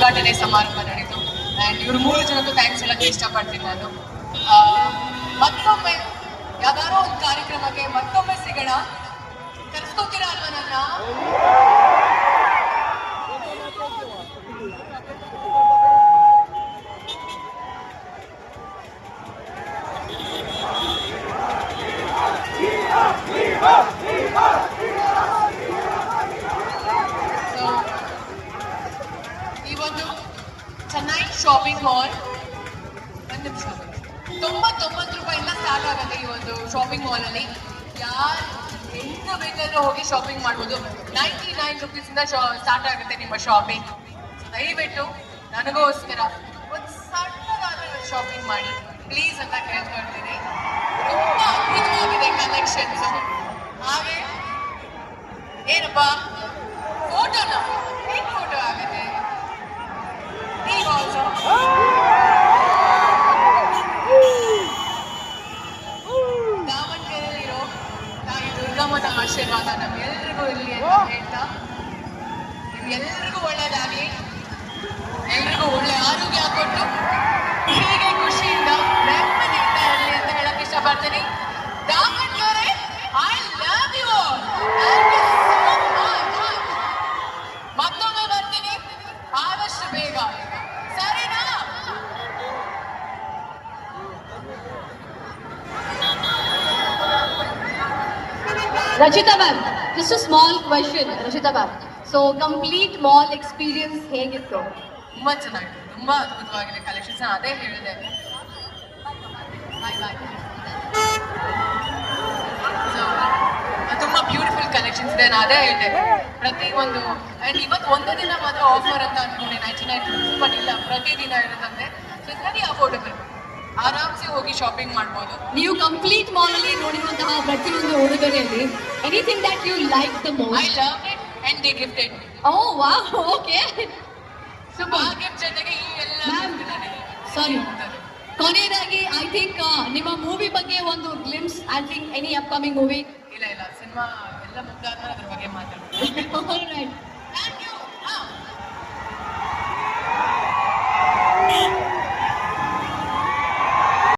ಉದ್ಘಾಟನೆ ಸಮಾರಂಭ ನಡೆಯಿತು. ಆ್ಯಂಡ್ ಇವರು 3 ಜನಕ್ಕೂ ಥ್ಯಾಂಕ್ಸ್ ಹೇಳಕ್ಕೆ ಇಷ್ಟಪಡ್ತೀನಿ ನಾನು. ಮತ್ತೊಮ್ಮೆ ಯಾವ್ದಾರೋ ಒಂದು ಕಾರ್ಯಕ್ರಮಕ್ಕೆ ಮತ್ತೊಮ್ಮೆ ಸಿಗೋಣ. ಕರೆಸ್ಕೊತೀರಾ ಅಲ್ವಾ ನನ್ನ? ಈ ಒಂದು ಚೆನ್ನೈ ಶಾಪಿಂಗ್ ಮಾಲ್ 99 ರೂಪಾಯಿಂದ ಸ್ಟಾರ್ಟ್ ಆಗುತ್ತೆ. ಈ ಒಂದು ಶಾಪಿಂಗ್ ಮಾಲ್ ಅಲ್ಲಿ ಯಾರು ಹೆಂಗ ಬೇಕಾದ್ರೂ ಹೋಗಿ ಶಾಪಿಂಗ್ ಮಾಡ್ಬೋದು. 99 ರುಪೀಸಿಂದ ಸ್ಟಾರ್ಟ್ ಆಗುತ್ತೆ ನಿಮ್ಮ ಶಾಪಿಂಗ್. ದಯವಿಟ್ಟು ನನಗೋಸ್ಕರ ಒಂದು ಸಣ್ಣದಾದ ಶಾಪಿಂಗ್ ಮಾಡಿ ಪ್ಲೀಸ್ ಅಂತ ಕೇಳ್ಕೊಳ್ತೀನಿ. ತುಂಬಾ ಅದ್ಭುತವಾಗಿದೆ ಕಲೆಕ್ಷನ್ಸ್. ಹಾಗೆ ಏನಪ್ಪ ಫೋಟೋನ ಹೇಗೆ ಫೋಟೋ ಆಗುತ್ತೆ ಈಗ ದಾವಣಗೆರೆಯಲ್ಲಿರೋ ತಾಯಿ ದುರ್ಗಮ್ಮನ ಆಶೀರ್ವಾದ ನಮ್ಮೆಲ್ಲರಿಗೂ ಇರಲಿ ಅಂತ ಹೇಳ್ತಾ, ನಿಮ್ಗೆಲ್ರಿಗೂ ಒಳ್ಳೇದಾಗಲಿ, ಎಲ್ರಿಗೂ ಒಳ್ಳೆ ಆರೋಗ್ಯ ಕೊಟ್ಟು ಹೀಗೆ ಖುಷಿಯಿಂದ ನೆಮ್ಮದಿಯಿಂದ ಇರಲಿ ಅಂತ ಹೇಳಕ್ ಇಷ್ಟಪಡ್ತೀನಿ. Davangere, I love you all. ಮತ್ತೊಮ್ಮೆ ಬರ್ತೀನಿ ಆದಷ್ಟು ಬೇಗ, ಸರಿನಾ? Rachita ma'am, just a small question, Rachita ma'am. So complete mall experience ಹೇಗಿತ್ತು? ತುಂಬಾ ಚೆನ್ನಾಗಿದೆ, ತುಂಬಾ ಅದ್ಭುತವಾಗಿದೆ ಕಲೆಕ್ಷನ್ಸ್. ಅದೇ ಹೇಳಿದೆ, ತುಂಬಾ ಬ್ಯೂಟಿಫುಲ್ ಕಲೆಕ್ಷನ್ಸ್ ಇದೆ. ನಾನು ಅದೇ ಹೇಳಿದೆ, ಪ್ರತಿ ಒಂದು ಅಂಡ್ ಇವತ್ತು ಒಂದೇ ದಿನ ಮಾತ್ರ ಆಫರ್ ಅಂತ ಅನ್ಕೊಂಡೆ 99 ರುಪೀಸ್, ಬಟ್ ಇಲ್ಲ, ಪ್ರತಿದಿನ ಇರುತ್ತಂತೆ. ಸೊ ಇಟ್ಸ್ ವೆರಿ ಅಫೋರ್ಡಬಲ್, ಆರಾಮ್ಸೆ ಹೋಗಿ ಶಾಪಿಂಗ್ ಮಾಡ್ಬೋದು. ನೀವು ಕಂಪ್ಲೀಟ್ ಮಾಲ್ ಅಲ್ಲಿ ನೋಡಿರುವಂತಹ ಪ್ರತಿಯೊಂದು ಉಡುಗೊರೆಯಲ್ಲಿ anything that you like the most? I love it and they gifted me. Oh wow, okay, super. Gift ಜೊತೆಗೆ ಈ ಎಲ್ಲ ಸಾರಿ, ಕೊನೆಯದಾಗಿ ಐ ಥಿಂಕ್ ನಿಮ್ಮ ಮೂವಿ ಬಗ್ಗೆ ಒಂದು glimpse, I think any upcoming movie? ಇಲ್ಲ ಸಿನಿಮಾ ಎಲ್ಲ ಮುಗ್ದಾದ್ಮೇಲೆ ಅದ್ರ ಬಗ್ಗೆ ಮಾತಾಡ್ತೀನಿ.